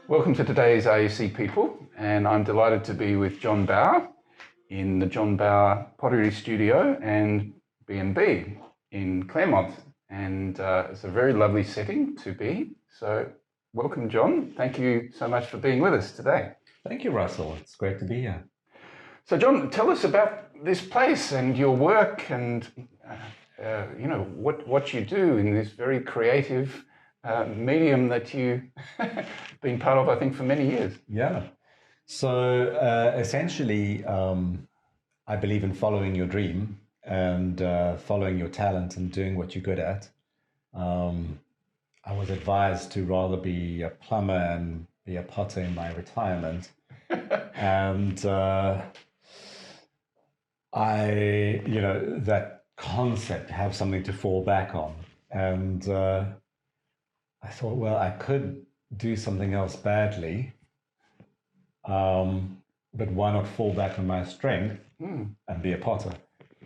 Welcome to today's AUC People, and I'm delighted to be with John Bauer in the John Bauer Pottery Studio and B&B in Claremont, and it's a very lovely setting to be. So welcome, John. Thank you so much for being with us today. Thank you, Russell. It's great to be here. So John, tell us about this place and your work and what you do in this very creative medium that you've been part of, I think, for many years. Yeah. So essentially, I believe in following your dream and following your talent and doing what you're good at. I was advised to rather be a plumber and be a potter in my retirement. And that concept, have something to fall back on. And I thought, well, I could do something else badly, but why not fall back on my strength and be a potter?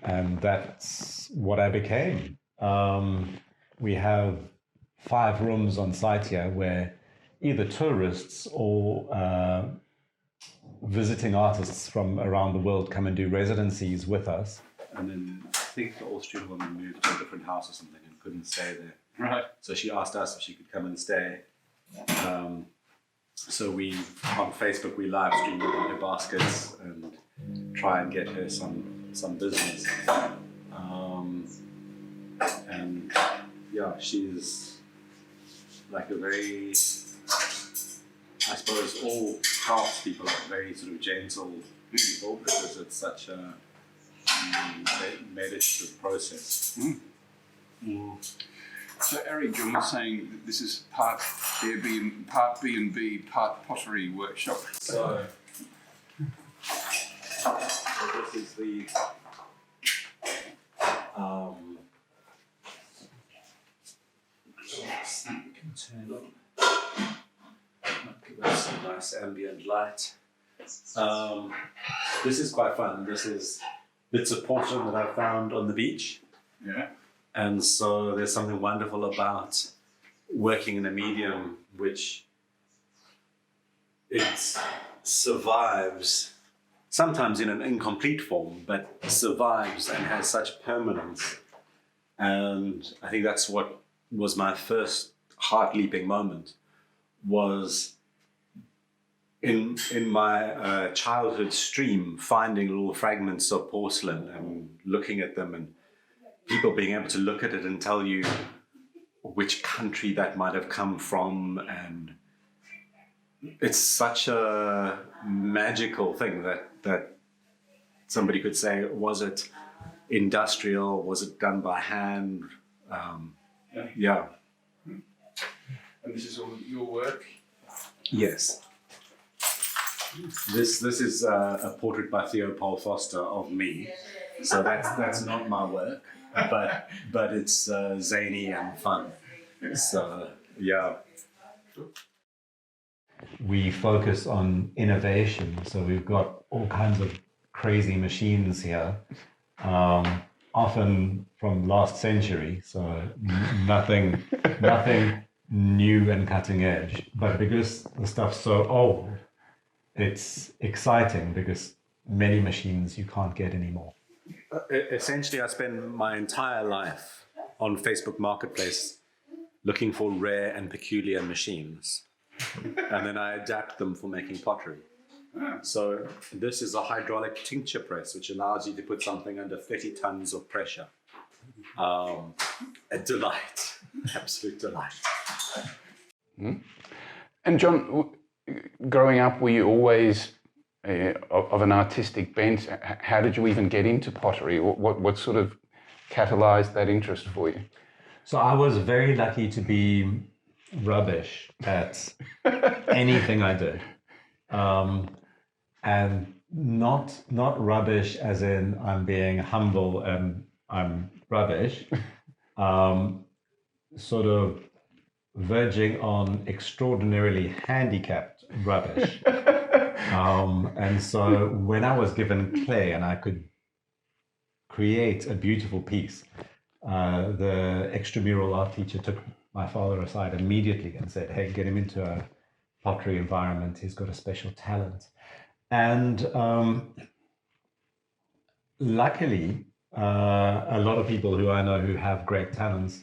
And that's what I became. We have 5 rooms on site here where either tourists or visiting artists from around the world come and do residencies with us. And then I think the Austrian woman moved to a different house or something and couldn't stay there. Right. So she asked us if she could come and stay. So we, on Facebook, we live stream her baskets and try and get her some business. And yeah, she's like a very, I suppose all craftspeople are very sort of gentle people because it's such a meditative process. So Eric, John was saying that this is part Airbnb, part B&B, part pottery workshop. So this is the you can turn on. Give us some nice ambient light. This is quite fun. This is bits of porcelain that I found on the beach. Yeah. And so there's something wonderful about working in a medium which it survives, sometimes in an incomplete form, but survives and has such permanence. And I think that's what was my first heart-leaping moment, was in my childhood stream, finding little fragments of porcelain and looking at them and people being able to look at it and tell you which country that might have come from. And it's such a magical thing that somebody could say, was it industrial? Was it done by hand? Yeah. And this is all your work? Yes. This is a portrait by Theo Paul Foster of me. So that's not my work. But it's zany and fun. So yeah. We focus on innovation, so we've got all kinds of crazy machines here, often from last century, so nothing new and cutting edge. But because the stuff's so old, it's exciting because many machines you can't get anymore. Essentially, I spend my entire life on Facebook Marketplace looking for rare and peculiar machines. And then I adapt them for making pottery. So this is a hydraulic tincture press, which allows you to put something under 30 tons of pressure. A delight, absolute delight. And John, growing up, were you always of an artistic bent? How did you even get into pottery? What sort of catalyzed that interest for you? So I was very lucky to be rubbish at anything I did, and not rubbish as in I'm being humble and I'm rubbish, sort of verging on extraordinarily handicapped rubbish. And so when I was given clay and I could create a beautiful piece, the extramural art teacher took my father aside immediately and said, hey, get him into a pottery environment. He's got a special talent. And luckily, a lot of people who I know who have great talents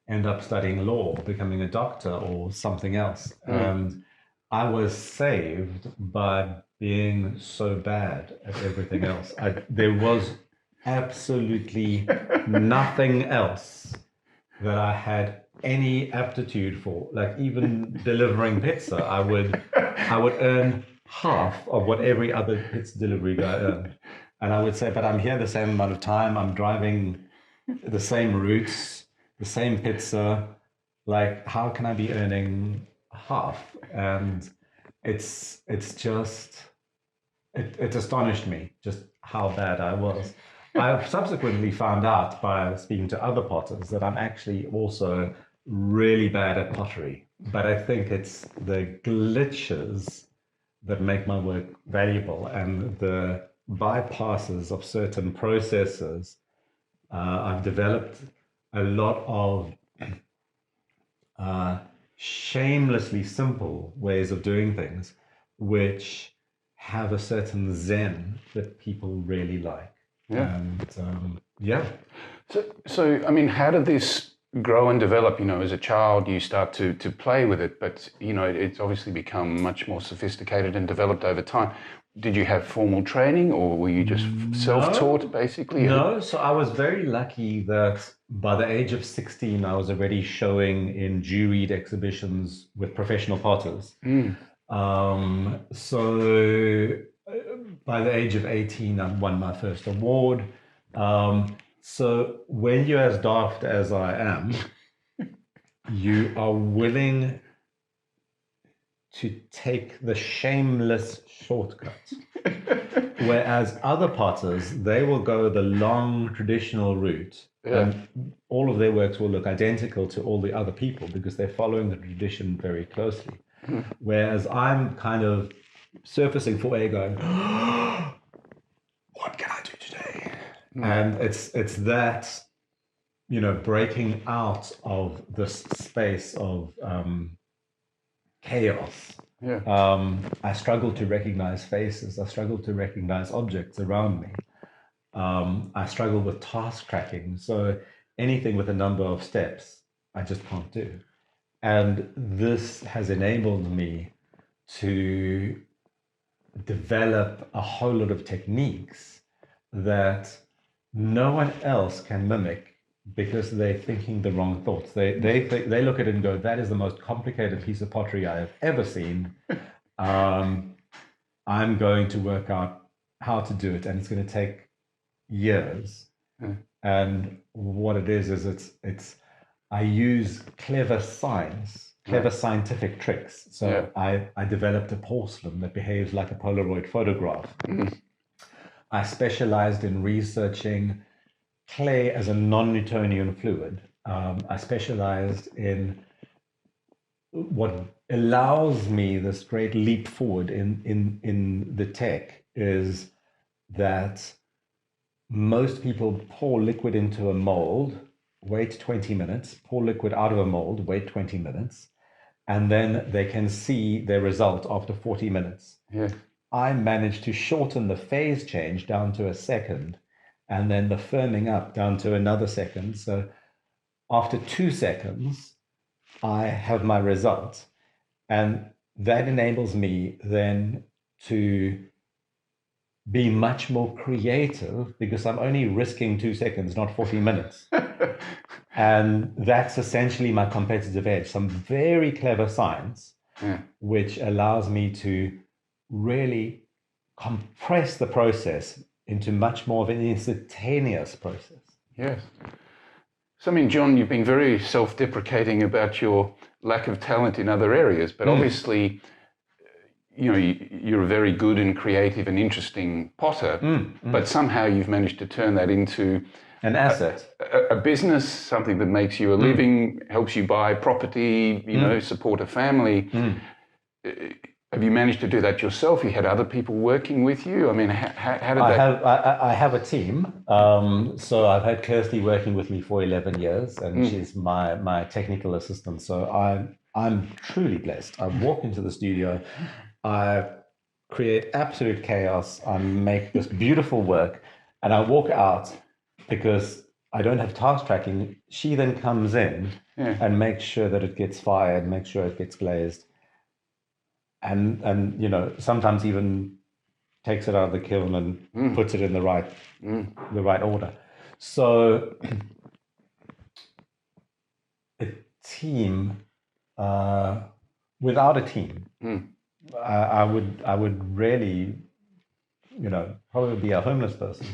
end up studying law, becoming a doctor or something else. And I was saved by being so bad at everything else. There was absolutely nothing else that I had any aptitude for. Like even delivering pizza, I would earn half of what every other pizza delivery guy earned. And I would say, but I'm here the same amount of time, I'm driving the same routes, the same pizza, like how can I be earning half? And it astonished me just how bad I was. I've subsequently found out by speaking to other potters that I'm actually also really bad at pottery, but I think it's the glitches that make my work valuable and the bypasses of certain processes. I've developed a lot of shamelessly simple ways of doing things, which have a certain zen that people really like. Yeah. And yeah. So I mean, how did this grow and develop? You know, as a child, you start to play with it, but you know, it's obviously become much more sophisticated and developed over time. Did you have formal training, or were you just self-taught, basically? No. So I was very lucky that by the age of 16, I was already showing in juried exhibitions with professional potters. So by the age of 18, I won my first award. So when you're as daft as I am, you are willing to take the shameless shortcut. Whereas other potters, they will go the long traditional route, and all of their works will look identical to all the other people because they're following the tradition very closely. Whereas I'm kind of surfacing for air going, what can I do today? And it's that, you know, breaking out of this space of chaos. I struggle to recognize faces. I struggle to recognize objects around me. I struggle with task tracking. So anything with a number of steps, I just can't do. And this has enabled me to develop a whole lot of techniques that no one else can mimic because they're thinking the wrong thoughts. They look at it and go, that is the most complicated piece of pottery I have ever seen. I'm going to work out how to do it, and it's going to take years. And what it is it's I use clever science, clever scientific tricks. So I developed a porcelain that behaves like a Polaroid photograph. I specialized in researching clay as a non-Newtonian fluid. I specialized in what allows me this great leap forward in the tech is that most people pour liquid into a mold, wait 20 minutes, pour liquid out of a mold, wait 20 minutes, and then they can see their result after 40 minutes. I managed to shorten the phase change down to a second, and then the firming up down to another second. So after 2 seconds, I have my result. And that enables me then to be much more creative because I'm only risking 2 seconds, not 40 minutes. And that's essentially my competitive edge, some very clever science, which allows me to really compress the process into much more of an instantaneous process. Yes. So, I mean, John, you've been very self-deprecating about your lack of talent in other areas, but obviously, you know, you're a very good and creative and interesting potter, but somehow you've managed to turn that into an asset, a business, something that makes you a living, helps you buy property, you know, support a family. Have you managed to do that yourself? You had other people working with you? I mean, how did that... I have a team. So I've had Kirsty working with me for 11 years, and she's my technical assistant. So I'm truly blessed. I walk into the studio, I create absolute chaos, I make this beautiful work, and I walk out because I don't have task tracking. She then comes in and makes sure that it gets fired, makes sure it gets glazed, and sometimes even takes it out of the kiln and puts it in the right order. So a team, without a team, I would really, probably be a homeless person.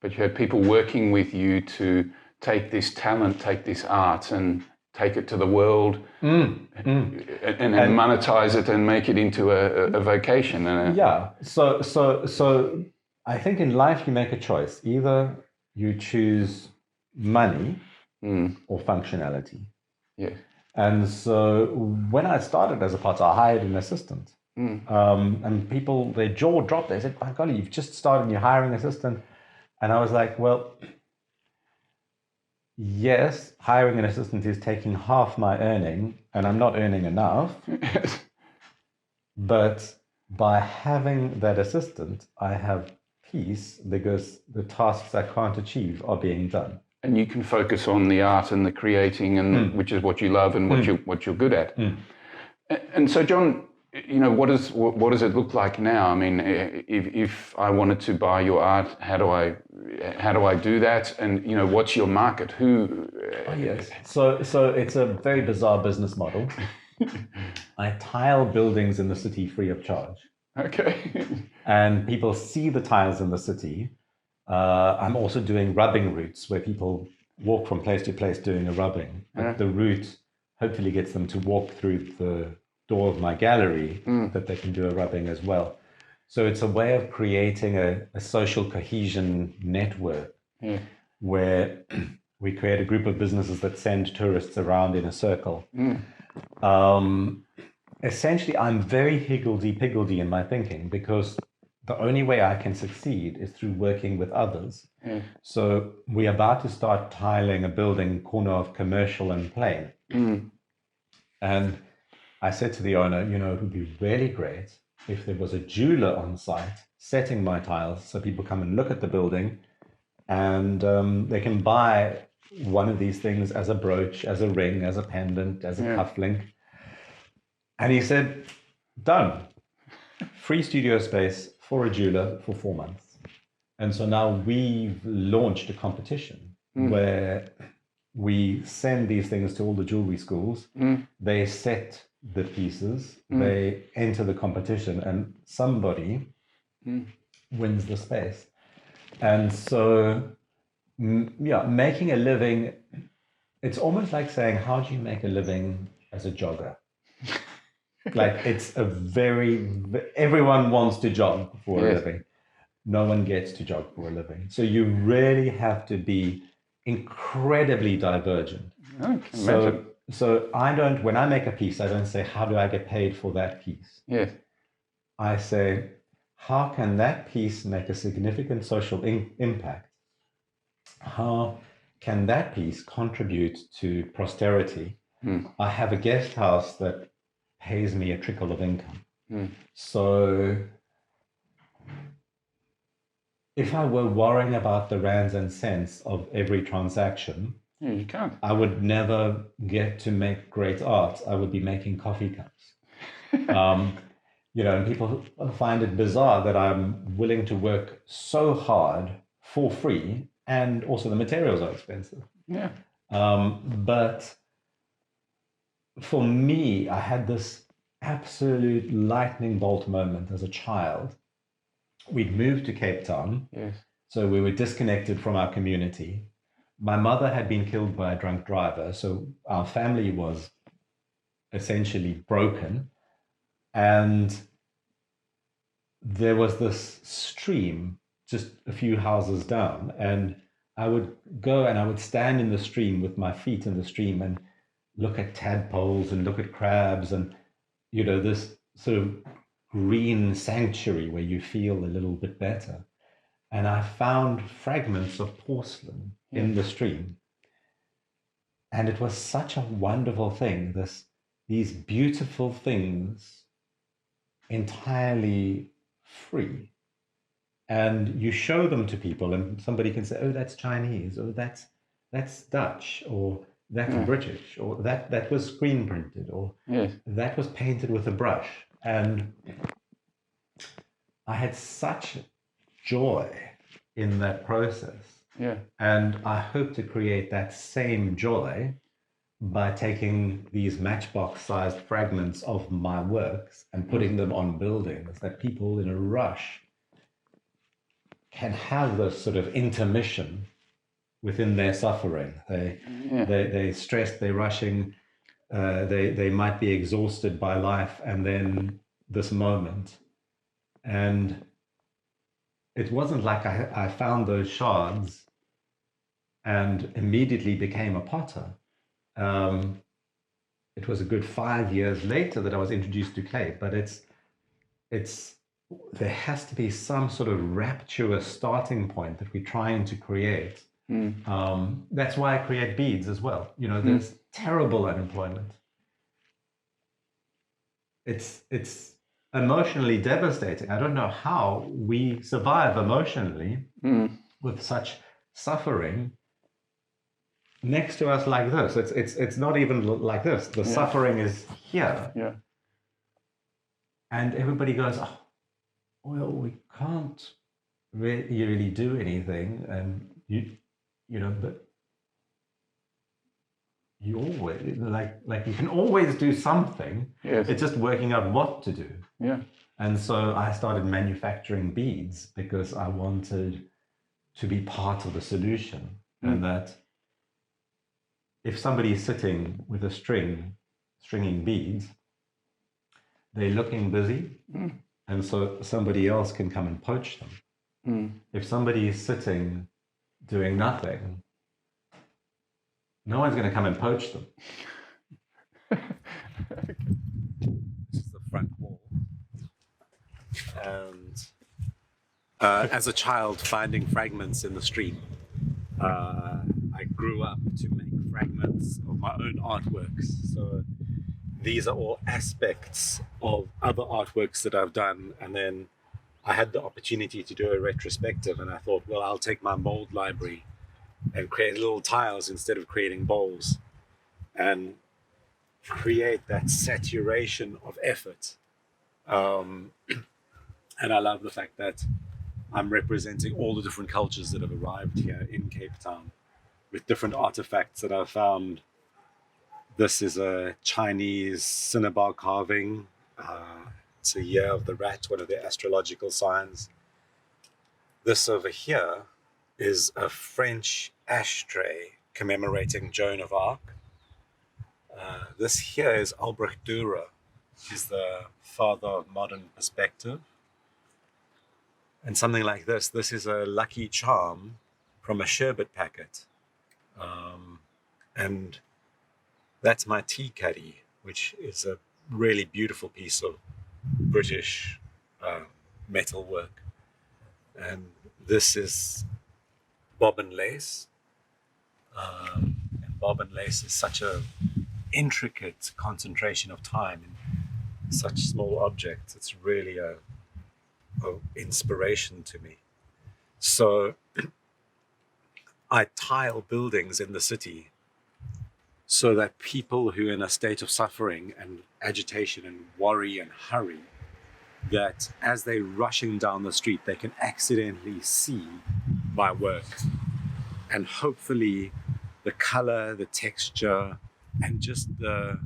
But you had people working with you to take this talent, take this art, and take it to the world, and monetize it and make it into a vocation. So I think in life you make a choice. Either you choose money or functionality. Yes. And so when I started as a potter, I hired an assistant. And people, their jaw dropped. They said, "My golly, you've just started and you're hiring an assistant." And I was like, well, yes, hiring an assistant is taking half my earning, and I'm not earning enough. But by having that assistant, I have peace because the tasks I can't achieve are being done. And you can focus on the art and the creating, and which is what you love and what you're good at. And so, John, what does it look like now? I mean, if I wanted to buy your art, how do I do that? And what's your market? Who? Yes. So it's a very bizarre business model. I tile buildings in the city free of charge. Okay. And people see the tiles in the city. I'm also doing rubbing routes where people walk from place to place doing a rubbing. But the route hopefully gets them to walk through the door of my gallery that they can do a rubbing as well. So it's a way of creating a social cohesion network where we create a group of businesses that send tourists around in a circle. Essentially, I'm very higgledy-piggledy in my thinking because the only way I can succeed is through working with others. So we're about to start tiling a building corner of Commercial and Plain. And I said to the owner, it would be really great if there was a jeweler on site setting my tiles so people come and look at the building and they can buy one of these things as a brooch, as a ring, as a pendant, as a cufflink. And he said, done. Free studio space for a jeweler for 4 months. And so now we've launched a competition where we send these things to all the jewelry schools. They set the pieces, they enter the competition, and somebody wins the space. And so, making a living, it's almost like saying, how do you make a living as a jogger? Like it's everyone wants to jog for a living. No one gets to jog for a living. So you really have to be incredibly divergent. So I don't, when I make a piece, I don't say, how do I get paid for that piece? Yes. I say, how can that piece make a significant social impact? How can that piece contribute to posterity? I have a guest house that pays me a trickle of income. So if I were worrying about the rands and cents of every transaction, you can't. I would never get to make great art. I would be making coffee cups. And people find it bizarre that I'm willing to work so hard for free, and also the materials are expensive. But for me, I had this absolute lightning bolt moment as a child. We'd moved to Cape Town, so we were disconnected from our community. My mother had been killed by a drunk driver, so our family was essentially broken. And there was this stream just a few houses down, and I would go and I would stand in the stream with my feet in the stream and look at tadpoles and look at crabs and, this sort of green sanctuary where you feel a little bit better. And I found fragments of porcelain in the stream. And it was such a wonderful thing, these beautiful things entirely free. And you show them to people, and somebody can say, "Oh, that's Chinese," or that's Dutch, or that's British, or that was screen printed, or Yes. that was painted with a brush. And I had such joy in that process. Yeah. And I hope to create that same joy by taking these matchbox-sized fragments of my works and putting them on buildings, that people in a rush can have this sort of intermission within their suffering. They're stressed, they're rushing, they might be exhausted by life, and then this moment. And it wasn't like I found those shards and immediately became a potter. It was a good 5 years later that I was introduced to clay, but there has to be some sort of rapturous starting point that we're trying to create. That's why I create beads as well. There's terrible unemployment. It's emotionally devastating. I don't know how we survive emotionally with such suffering next to us like this. It's not even like this. The suffering is here. Yeah. And everybody goes, "Oh, well, we can't really do anything." And but you always like you can always do something. Yes. It's just working out what to do. Yeah. And so I started manufacturing beads because I wanted to be part of the solution. And that if somebody is sitting with a stringing beads, they're looking busy, and so somebody else can come and poach them. If somebody is sitting doing nothing, no one's going to come and poach them. This is the front wall. And as a child, finding fragments in the stream, I grew up to make fragments of my own artworks. So these are all aspects of other artworks that I've done. And then I had the opportunity to do a retrospective, and I thought, well, I'll take my mold library and create little tiles instead of creating bowls, and create that saturation of effort. And I love the fact that I'm representing all the different cultures that have arrived here in Cape Town with different artifacts that I've found. This is a Chinese Cinnabar carving. It's a year of the rat, one of the astrological signs. This over here is a French ashtray commemorating Joan of Arc. This here is Albrecht Dürer. He's the father of modern perspective. And something like this is a lucky charm from a sherbet packet. And that's my tea caddy, which is a really beautiful piece of British metal work. And this is bobbin lace. And bobbin lace is such a intricate concentration of time in such small objects. It's really a inspiration to me. So I tile buildings in the city so that people who are in a state of suffering and agitation and worry and hurry, that as they're rushing down the street, they can accidentally see my work. And hopefully the color, the texture, and just the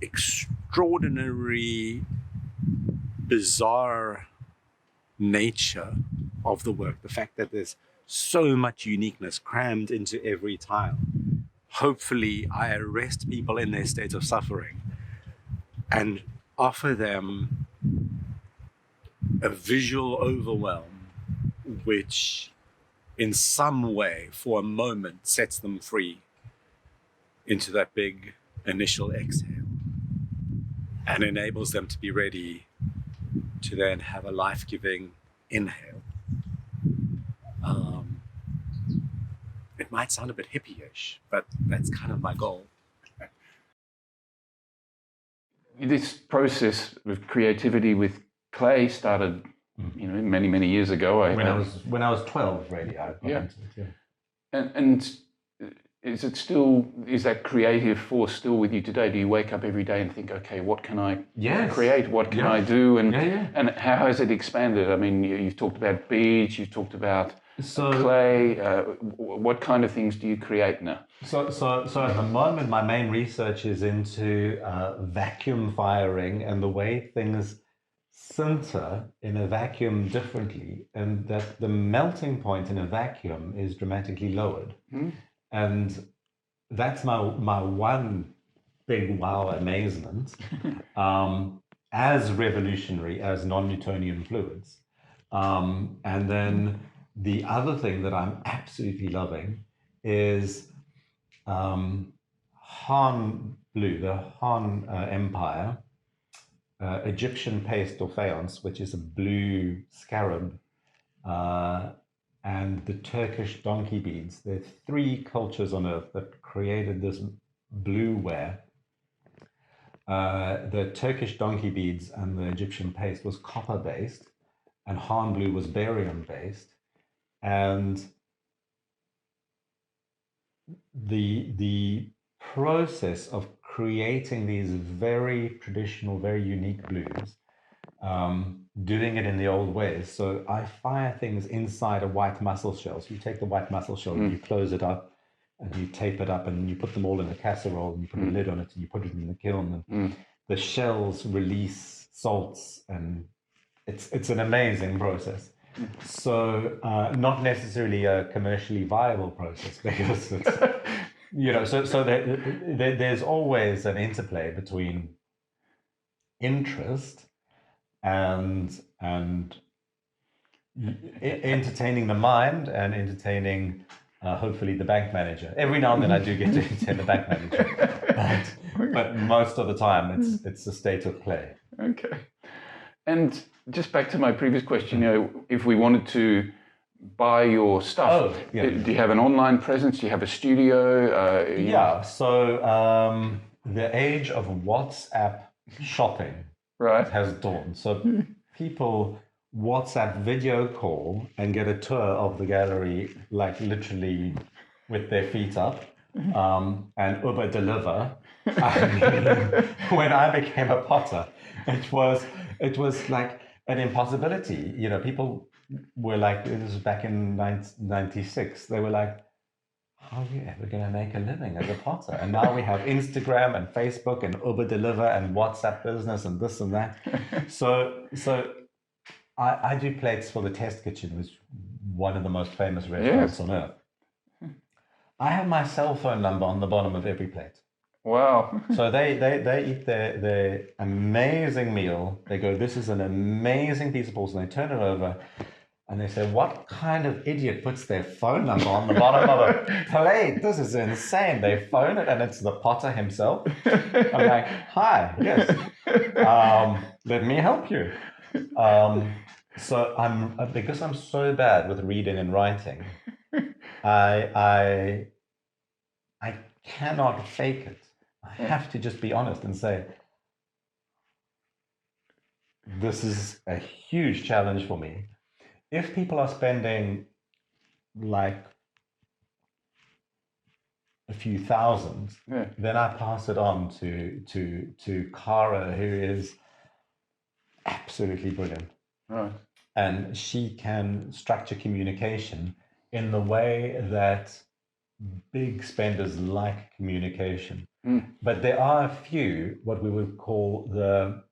extraordinary, bizarre nature of the work, the fact that there's so much uniqueness crammed into every tile. Hopefully I arrest people in their state of suffering and offer them a visual overwhelm which in some way for a moment sets them free into that big initial exhale and enables them to be ready to then have a life-giving inhale. It might sound a bit hippie-ish, but that's kind of my goal. This process of creativity with clay started, many, many years ago. When I was 12, really, I got into it. Yeah. And is that creative force still with you today? Do you wake up every day and think, okay, what can I create? What can I do? And how has it expanded? I mean, you've talked about beads, you've talked about clay. What kind of things do you create now? So at the moment, my main research is into vacuum firing and the way things sinter in a vacuum differently, and that the melting point in a vacuum is dramatically lowered. And that's my one big wow amazement, as revolutionary as non-Newtonian fluids. And then the other thing that I'm absolutely loving is Han blue, the Han Empire, Egyptian paste or faience, which is a blue scarab, and the Turkish donkey beads. There are 3 cultures on earth that created this blue ware. The Turkish donkey beads and the Egyptian paste was copper based, and Han blue was barium based. And the process of creating these very traditional, very unique blues, doing it in the old ways. So I fire things inside a white mussel shell. So you take the white mussel shell and you close it up and you tape it up and you put them all in a casserole and you put a lid on it and you put it in the kiln. And the shells release salts, and it's an amazing process. So not necessarily a commercially viable process, because it's, so there's always an interplay between interest and entertaining the mind and entertaining hopefully the bank manager. Every now and then I do get to entertain the bank manager, but most of the time it's a state of play. Okay. And just back to my previous question, if we wanted to buy your stuff, do you have an online presence? Do you have a studio? So the age of WhatsApp shopping has dawned. So people WhatsApp video call and get a tour of the gallery, like literally with their feet up, and Uber deliver. When I became a potter, it was like an impossibility. People were like, this was back in 1996, they were like, how are you ever going to make a living as a potter? And now we have Instagram and Facebook and Uber Deliver and WhatsApp business and this and that. So I do plates for the Test Kitchen, which is one of the most famous restaurants on earth. I have my cell phone number on the bottom of every plate. Wow. So they eat their amazing meal. They go, this is an amazing piece of porcelain. They turn it over and they say, what kind of idiot puts their phone number on the bottom of a plate? This is insane. They phone it and it's the potter himself. I'm like, hi, yes. Let me help you. So because I'm so bad with reading and writing, I cannot fake it. I have to just be honest and say, this is a huge challenge for me. If people are spending like a few thousand, then I pass it on to Cara, who is absolutely brilliant. Right. And she can structure communication in the way that big spenders like communication. But there are a few, what we would call the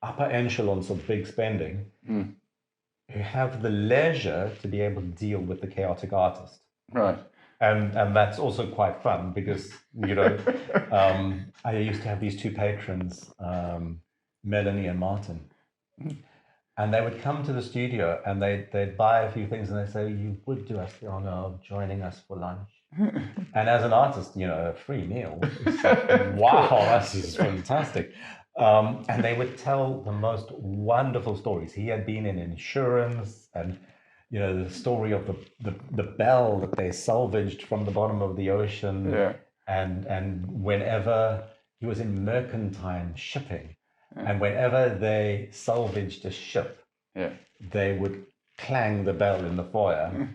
upper echelons of big spending, who have the leisure to be able to deal with the chaotic artist. Right. And that's also quite fun because, I used to have these 2 patrons, Melanie and Martin. And they would come to the studio and they'd buy a few things and they'd say, you would do us the honor of joining us for lunch. And as an artist, a free meal. It's like, wow, this is fantastic. And they would tell the most wonderful stories. He had been in insurance and the story of the bell that they salvaged from the bottom of the ocean. Yeah. And whenever he was in mercantile shipping, and whenever they salvaged a ship, they would clang the bell in the foyer.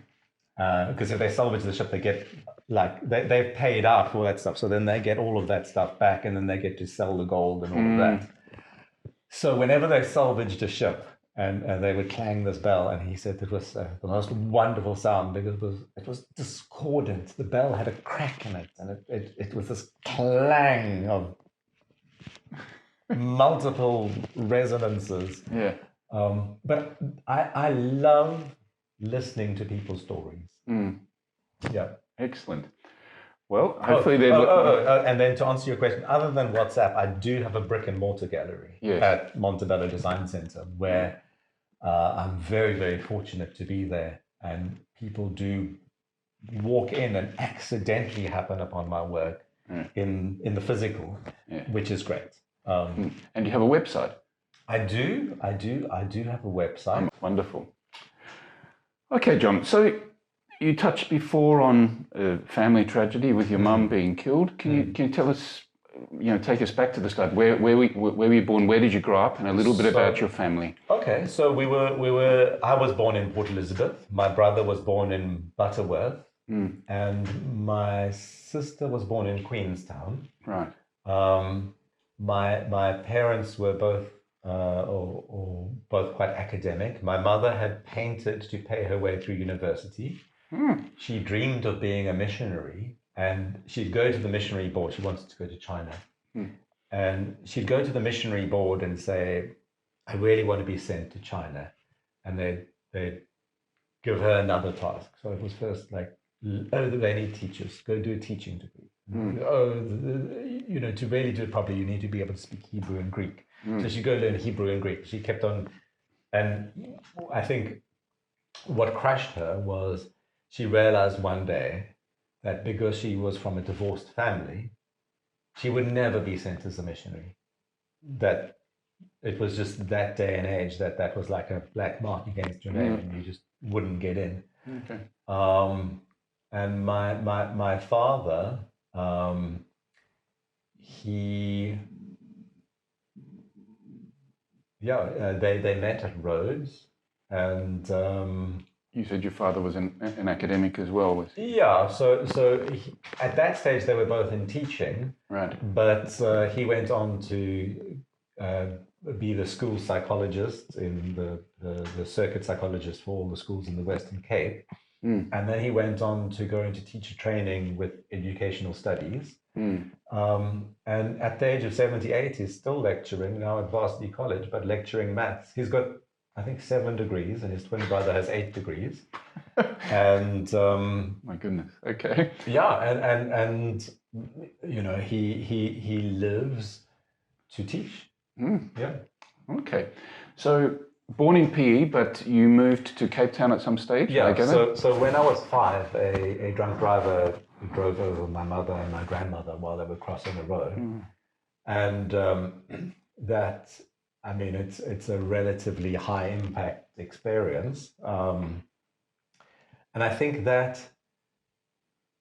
Because if they salvage the ship, they get they've paid out for all that stuff. So then they get all of that stuff back, and then they get to sell the gold and all of that. So whenever they salvaged a ship, and they would clang this bell, and he said it was the most wonderful sound because it was discordant. The bell had a crack in it, and it was this clang of multiple resonances. Yeah. But I love listening to people's stories. Yeah. Excellent. Well, hopefully they're... and then to answer your question, other than WhatsApp, I do have a brick and mortar gallery at Montebello Design Center where I'm very, very fortunate to be there. And people do walk in and accidentally happen upon my work in the physical, which is great. And you have a website? I do have a website. Wonderful. Okay, John. So you touched before on family tragedy with your mum being killed. Can you tell us, take us back to the start? Where were you born? Where did you grow up? And a little bit about your family. Okay, so I was born in Port Elizabeth. My brother was born in Butterworth, and my sister was born in Queenstown. Right. My parents were both both quite academic. My mother had painted to pay her way through university. She dreamed of being a missionary, and she'd go to the missionary board. She wanted to go to China. And she'd go to the missionary board and say, I really want to be sent to China. And they'd give her another task. So it was first like, they need teachers. Go do a teaching degree. To really do it properly, you need to be able to speak Hebrew and Greek. So she'd go learn Hebrew and Greek. She kept on. And I think what crushed her was she realized one day that because she was from a divorced family, she would never be sent as a missionary. That it was just that day and age that was like a black mark against your name, and you just wouldn't get in. Okay. And my father, they met at Rhodes, and you said your father was an academic as well, was he? Yeah, so at that stage they were both in teaching, right? But he went on to be the school psychologist in the circuit psychologist for all the schools in the Western Cape, and then he went on to go into teacher training with educational studies. And at the age of 78, he's still lecturing now at Varsity College, but lecturing maths. He's got, I think, 7 degrees, and his twin brother has 8 degrees. And my goodness. Okay. Yeah, and he lives to teach. Yeah. Okay. So born in PE, but you moved to Cape Town at some stage? Yeah. So when I was 5, a drunk driver drove over my mother and my grandmother while they were crossing the road, and it's a relatively high impact experience, and I think that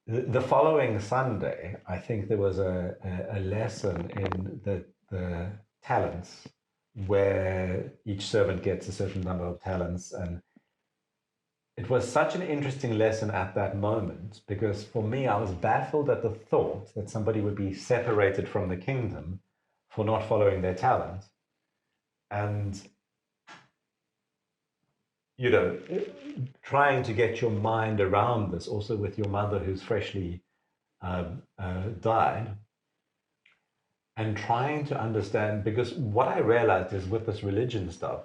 the following Sunday, I think there was a lesson in the talents, where each servant gets a certain number of talents. And it was such an interesting lesson at that moment, because for me, I was baffled at the thought that somebody would be separated from the kingdom for not following their talent. And, trying to get your mind around this, also with your mother who's freshly died, and trying to understand, because what I realized is with this religion stuff,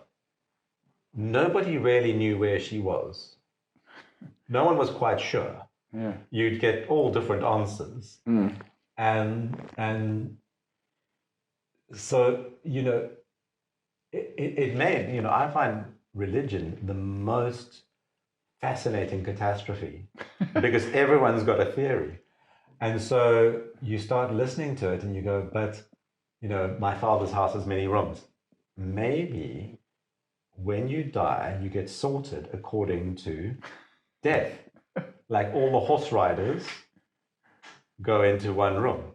nobody really knew where she was. No one was quite sure. Yeah. You'd get all different answers. And so, it made, I find religion the most fascinating catastrophe because everyone's got a theory. And so you start listening to it and you go, but, my father's house has many rooms. Maybe when you die, you get sorted according to death. Like all the horse riders go into one room.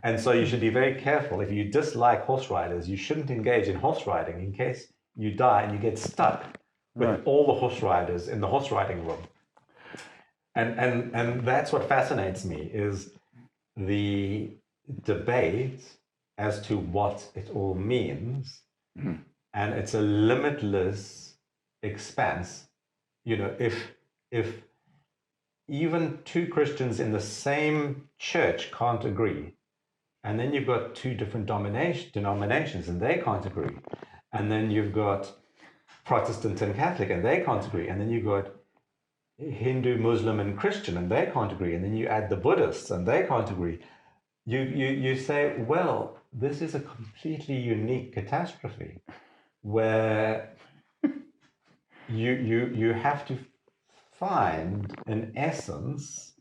And so you should be very careful. If you dislike horse riders, you shouldn't engage in horse riding in case you die and you get stuck with all the horse riders in the horse riding room. And that's what fascinates me, is the debate as to what it all means. And it's a limitless expanse. You know, if even two Christians in the same church can't agree, and then you've got two different denominations and they can't agree, and then you've got Protestant and Catholic and they can't agree, and then you've got Hindu, Muslim and Christian and they can't agree, and then you add the Buddhists and they can't agree. You say, well, this is a completely unique catastrophe where you have to find an essence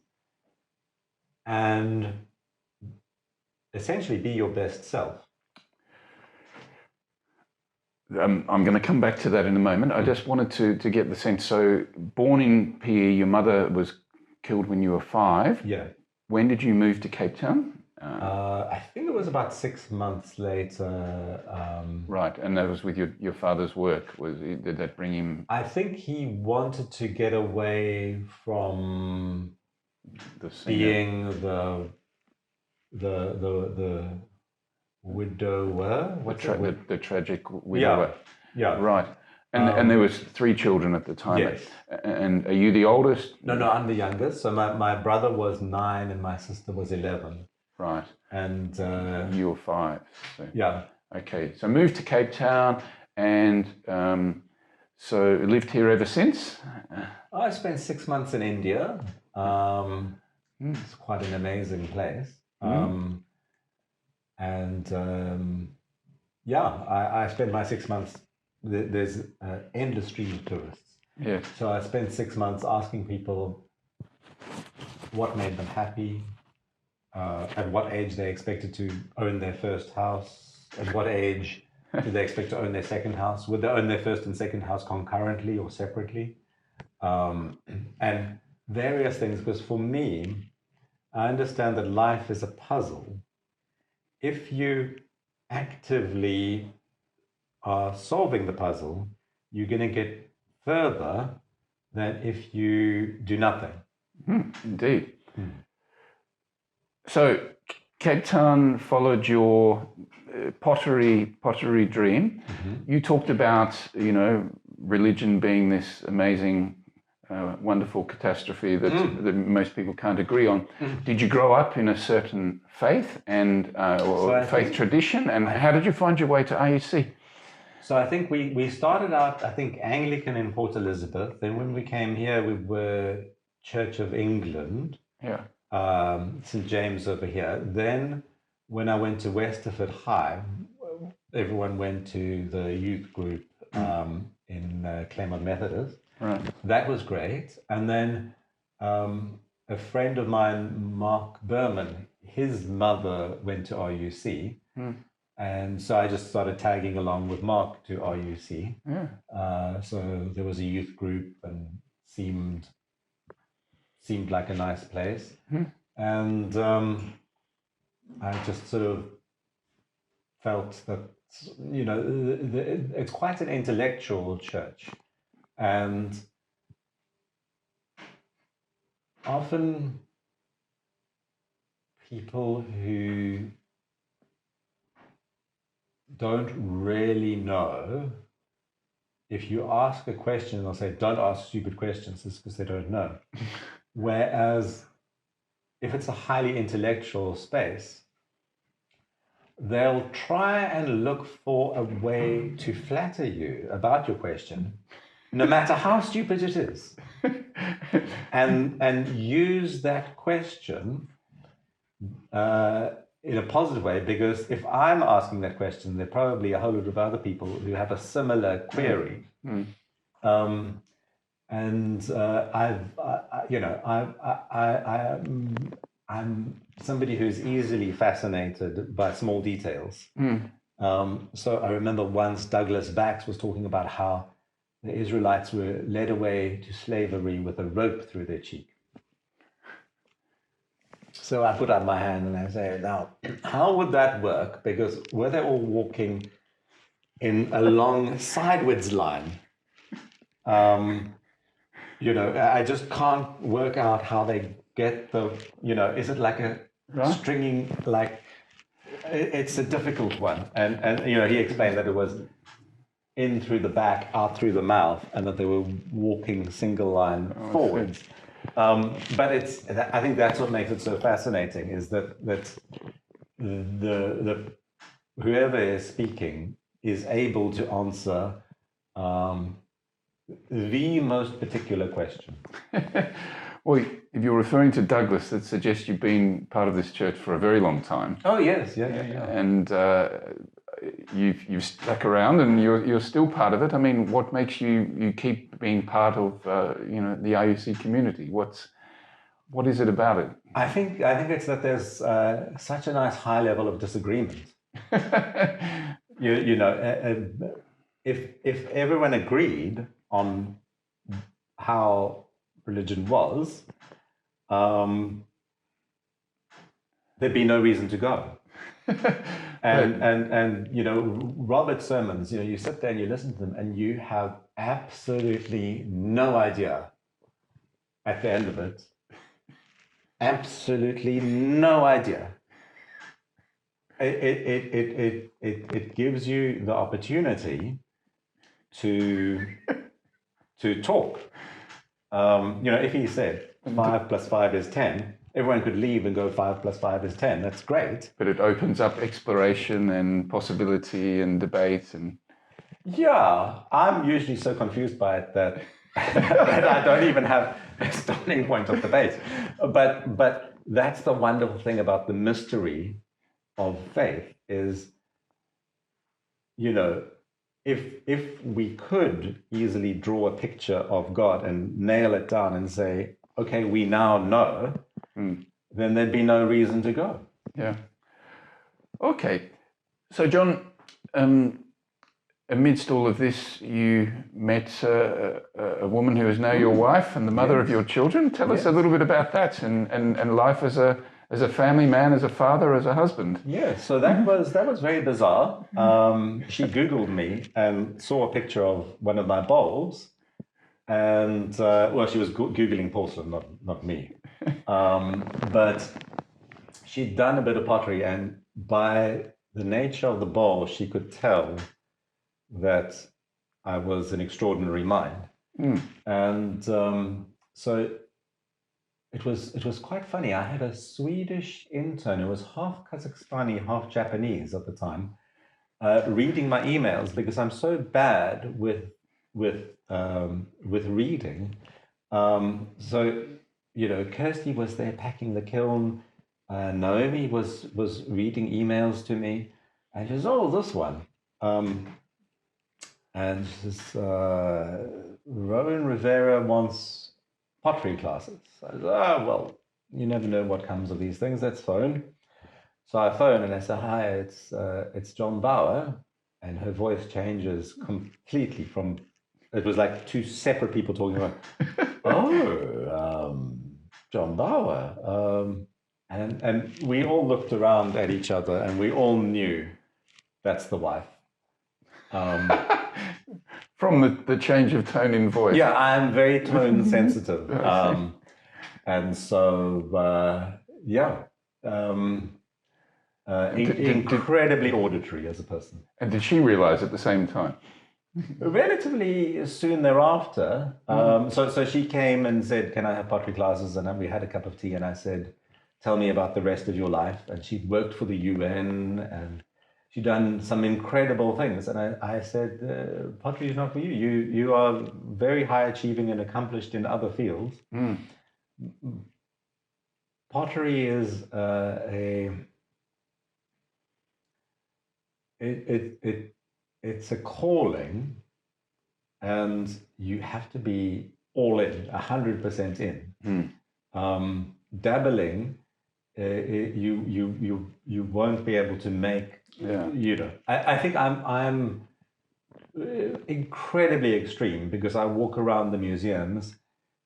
and essentially be your best self. I'm going to come back to that in a moment. I just wanted to get the sense. So, born in PE, your mother was killed when you were 5. Yeah. When did you move to Cape Town? I think it was about 6 months later. Right, and that was with your father's work. Did that bring him? I think he wanted to get away from being the widower. The tragic widower. Yeah. Right. And there was 3 children at the time. Yes. And are you the oldest? No, I'm the youngest. So my brother was 9 and my sister was 11. Right. And you were 5. So. Yeah. Okay. So moved to Cape Town and so lived here ever since? I spent 6 months in India. It's quite an amazing place. I spent my 6 months. There's an endless stream of tourists. Yes. So I spent 6 months asking people what made them happy, at what age they expected to own their first house, at what age did they expect to own their second house, would they own their first and second house concurrently or separately, and various things. Because for me, I understand that life is a puzzle. If you actively are solving the puzzle, you're going to get further than if you do nothing. Indeed. So Cape Town followed your pottery dream. You talked about, religion being this amazing, wonderful catastrophe that most people can't agree on. Did you grow up in a certain faith or faith tradition? And how did you find your way to RUC? So I think we started out, Anglican in Port Elizabeth. Then when we came here, we were Church of England. Yeah. St. James over here. Then when I went to Westerford High, everyone went to the youth group in Claremont Methodist. Right. That was great. And then a friend of mine, Mark Berman, his mother went to RUC. And so I just started tagging along with Mark to RUC. So there was a youth group and seemed like a nice place. And I just sort of felt that, it's quite an intellectual church. And often people who don't really know, if you ask a question, they'll say, don't ask stupid questions, it's because they don't know. Whereas if it's a highly intellectual space, they'll try and look for a way to flatter you about your question, no matter how stupid it is, and use that question in a positive way, because if I'm asking that question, there are probably a whole lot of other people who have a similar query. I'm somebody who's easily fascinated by small details. So I remember once Douglas Bax was talking about how the Israelites were led away to slavery with a rope through their cheek. So I put out my hand and I say, now, how would that work? Because were they all walking in a long sideways line? I just can't work out how they get the, is it like a stringing, like, it's a difficult one. And he explained that it was in through the back, out through the mouth, and that they were walking single line forwards. But I think that's what makes it so fascinating, is that the whoever is speaking is able to answer the most particular question. Well, if you're referring to Douglas, that suggests you've been part of this church for a very long time. Oh yes, yeah. And you've stuck around, and you're still part of it. I mean, what makes you keep being part of the RUC community? What is it about it? I think it's that there's such a nice high level of disagreement. If everyone agreed on how religion was, there'd be no reason to go. And Robert's sermons, you sit there and you listen to them, and you have absolutely no idea at the end of it. Absolutely no idea. It gives you the opportunity to talk. If he said 5 plus 5 is 10, everyone could leave and go 5 plus 5 is 10. That's great. But it opens up exploration and possibility and debate. And yeah, I'm usually so confused by it that I don't even have a starting point of debate. But that's the wonderful thing about the mystery of faith is, if we could easily draw a picture of God and nail it down and say, okay, we now know, then there'd be no reason to go. Yeah. Okay. So, John, amidst all of this, you met a woman who is now your wife and the mother of your children. Tell us a little bit about that and life as a family man, as a father, as a husband. Yeah, so that was very bizarre. She Googled me and saw a picture of one of my bowls, and she was Googling porcelain, not me. But she'd done a bit of pottery, and by the nature of the bowl, she could tell that I was an extraordinary mind. And so it was quite funny. I had a Swedish intern who was half Kazakhstani, half Japanese at the time, reading my emails, because I'm so bad with reading. Kirsty was there packing the kiln. Naomi was reading emails to me, and she says, "Oh, this one." And she says, Rowan Rivera wants pottery classes. I said, well, you never know what comes of these things. Let's phone. So I phone and I say, hi, it's John Bauer. And her voice changes completely from, it was like two separate people talking about, John Bauer. And we all looked around at each other and we all knew that's the wife. From the change of tone in voice. Yeah, I'm very tone sensitive. And so, incredibly auditory as a person. And did she realize at the same time? Relatively soon thereafter. So she came and said, can I have pottery classes? And we had a cup of tea, and I said, tell me about the rest of your life. And she'd worked for the UN, and she'd done some incredible things. And I said, pottery is not for you. You are very high achieving and accomplished in other fields. Pottery is it's a calling, and you have to be all in, 100% in. Dabbling you won't be able to make. I think I'm incredibly extreme because I walk around the museums,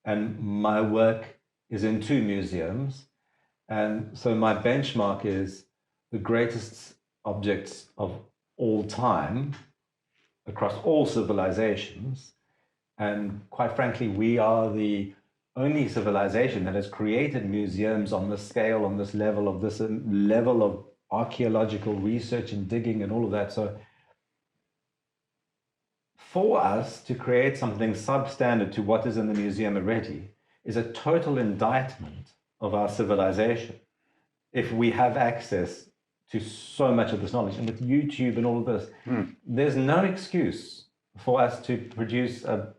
and my work is in 2 museums, and so my benchmark is the greatest objects of all time across all civilizations. And quite frankly, we are the only civilization that has created museums on this scale, on this level of archaeological research and digging and all of that. So for us to create something substandard to what is in the museum already is a total indictment of our civilization. If we have access to so much of this knowledge, and with YouTube and all of this, there's no excuse for us to produce a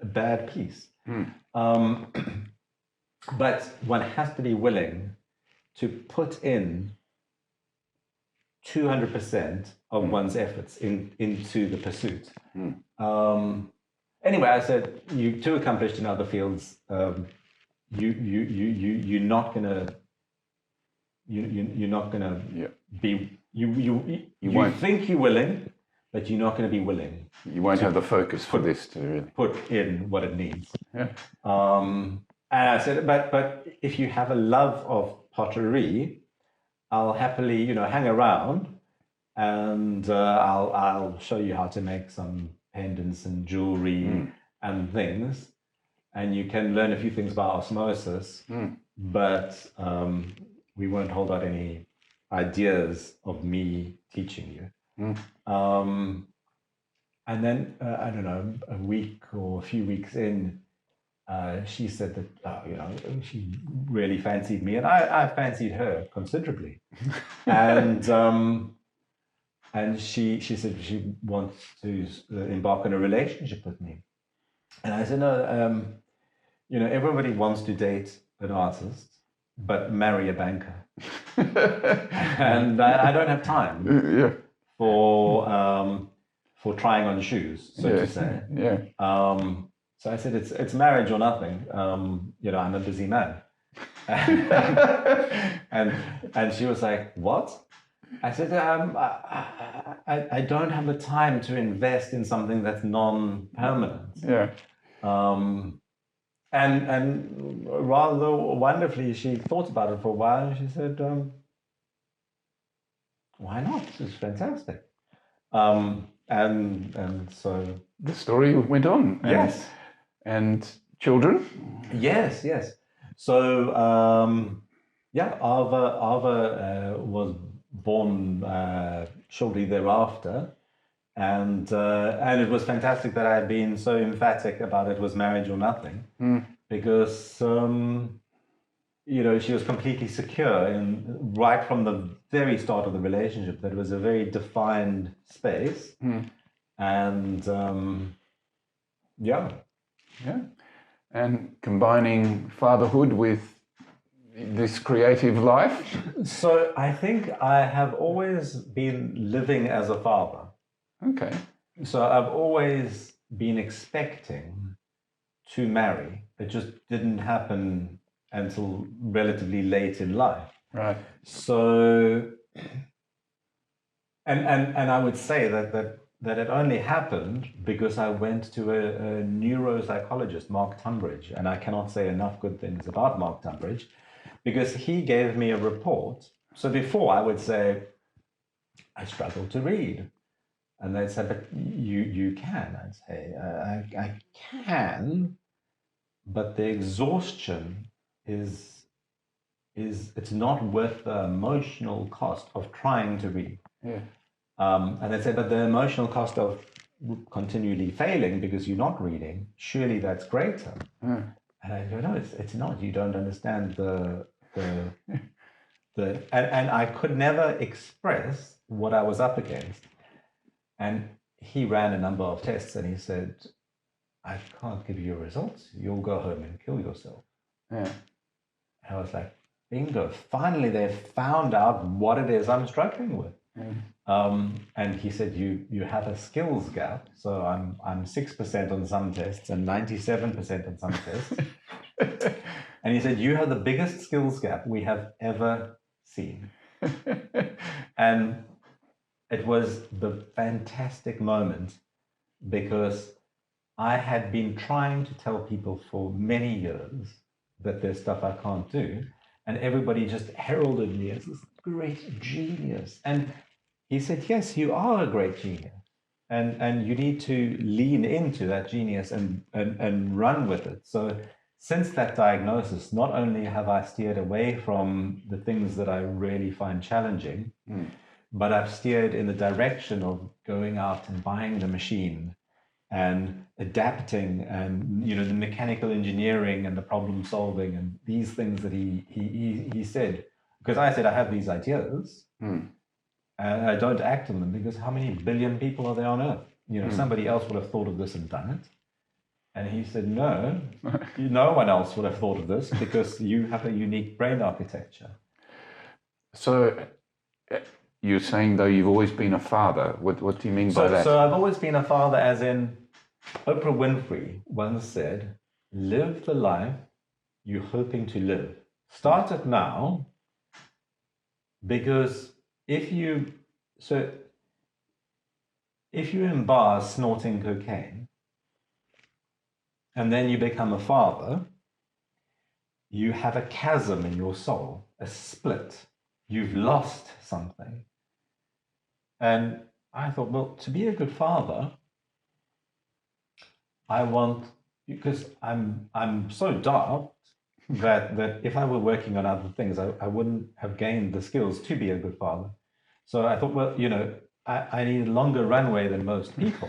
bad piece. But one has to be willing to put in 200% of one's efforts into the pursuit. Anyway, I said, you're too accomplished in other fields. You're not gonna be. You think you're willing, but you're not going to be willing. You won't have the focus for this to really put in what it needs. Yeah. And I said, but if you have a love of pottery, I'll happily, hang around, and I'll show you how to make some pendants and jewelry and things, and you can learn a few things about osmosis. But we won't hold out any ideas of me teaching you. And then, I don't know, a week or a few weeks in, she said that, she really fancied me, and I fancied her considerably. And she said she wants to embark on a relationship with me. And I said, no, everybody wants to date an artist, but marry a banker. And I don't have time for trying on shoes, so to say. So I said, it's marriage or nothing. I'm a busy man. and she was like, what? I said, I don't have the time to invest in something that's non-permanent. And rather wonderfully, she thought about it for a while, and she said, why not? This is fantastic. And so the story went on. Yes. And children? Yes. So, Ava was born shortly thereafter. And it was fantastic that I had been so emphatic about it was marriage or nothing, because she was completely secure right from the very start of the relationship that it was a very defined space, and and combining fatherhood with this creative life. So I think I have always been living as a father. Okay. So I've always been expecting to marry. It just didn't happen until relatively late in life. Right. So, and I would say that it only happened because I went to a neuropsychologist, Mark Tunbridge, and I cannot say enough good things about Mark Tunbridge, because he gave me a report. So before I would say, I struggle to read. And they'd say, but you can. I'd say, I can, but the exhaustion is it's not worth the emotional cost of trying to read. And they'd say, but the emotional cost of continually failing because you're not reading, surely that's greater. And I go, no, it's not. You don't understand and I could never express what I was up against. And he ran a number of tests, and he said, I can't give you results. You'll go home and kill yourself. And I was like, bingo, finally they found out what it is I'm struggling with. And he said, you have a skills gap. So I'm 6% on some tests and 97% on some tests. And he said, you have the biggest skills gap we have ever seen. And it was the fantastic moment because I had been trying to tell people for many years that there's stuff I can't do. And everybody just heralded me as this great genius. And he said, yes, you are a great genius. And you need to lean into that genius and run with it. So since that diagnosis, not only have I steered away from the things that I really find challenging, but I've steered in the direction of going out and buying the machine and adapting and, you know, the mechanical engineering and the problem solving and these things that he said. Because I said, I have these ideas and I don't act on them because how many billion people are there on Earth? You know, somebody else would have thought of this and done it. And he said, no, no one else would have thought of this because you have a unique brain architecture. So you're saying, though, you've always been a father. What do you mean by that? So I've always been a father, as in Oprah Winfrey once said, live the life you're hoping to live. Start it now, because if you in bars snorting cocaine and then you become a father, you have a chasm in your soul, a split. You've lost something. And I thought, well, to be a good father, I want, because I'm so daft that if I were working on other things, I wouldn't have gained the skills to be a good father. So I thought, well, you know, I need a longer runway than most people.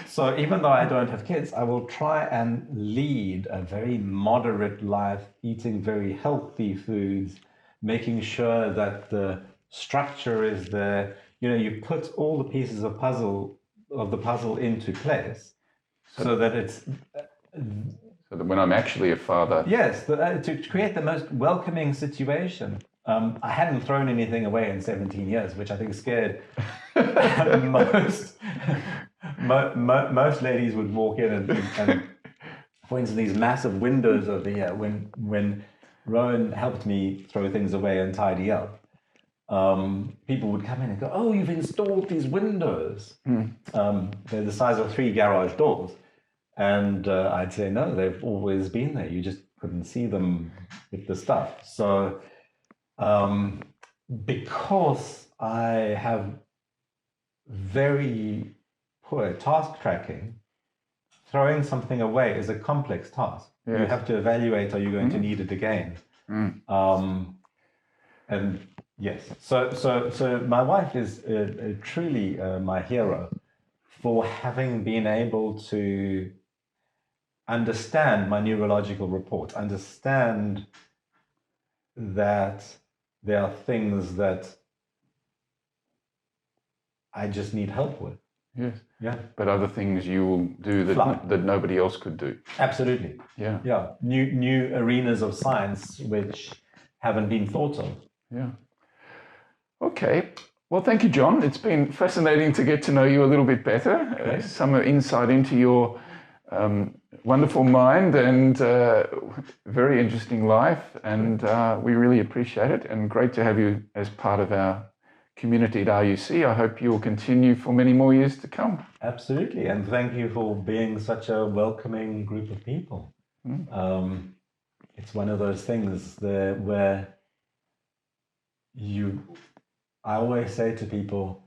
So even though I don't have kids, I will try and lead a very moderate life, eating very healthy foods, making sure that the structure is there. You know, you put all the pieces of the puzzle into place so that it's... So that when I'm actually a father... Yes, to create the most welcoming situation. I hadn't thrown anything away in 17 years, which I think scared most ladies would walk in and for instance, these massive windows over here, when Rowan helped me throw things away and tidy up, people would come in and go, oh, you've installed these windows. They're the size of 3 garage doors. And I'd say, no, they've always been there. You just couldn't see them with the stuff. So because I have very poor task tracking, throwing something away is a complex task. Yes. You have to evaluate, are you going to need it again? And yes, so my wife is truly my hero for having been able to understand my neurological report, understand that there are things that I just need help with. Yes. Yeah. But other things you will do that nobody else could do. Absolutely. Yeah. Yeah. New arenas of science which haven't been thought of. Yeah. Okay. Well, thank you, John. It's been fascinating to get to know you a little bit better. Some insight into your wonderful mind and very interesting life. And we really appreciate it. And great to have you as part of our community at RUC. I hope you'll continue for many more years to come. Absolutely. And thank you for being such a welcoming group of people. It's one of those things where I always say to people,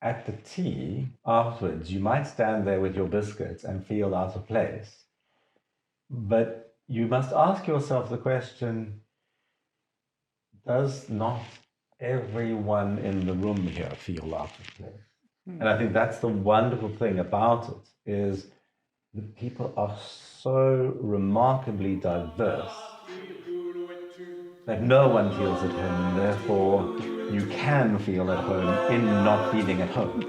at the tea afterwards, you might stand there with your biscuits and feel out of place. But you must ask yourself the question, does not everyone in the room here feel out of place? And I think that's the wonderful thing about it, is that people are so remarkably diverse that no one feels at home, and therefore you can feel at home in not feeling at home.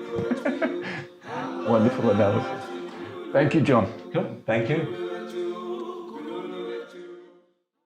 Wonderful analysis. Thank you, John. Cool. Thank you.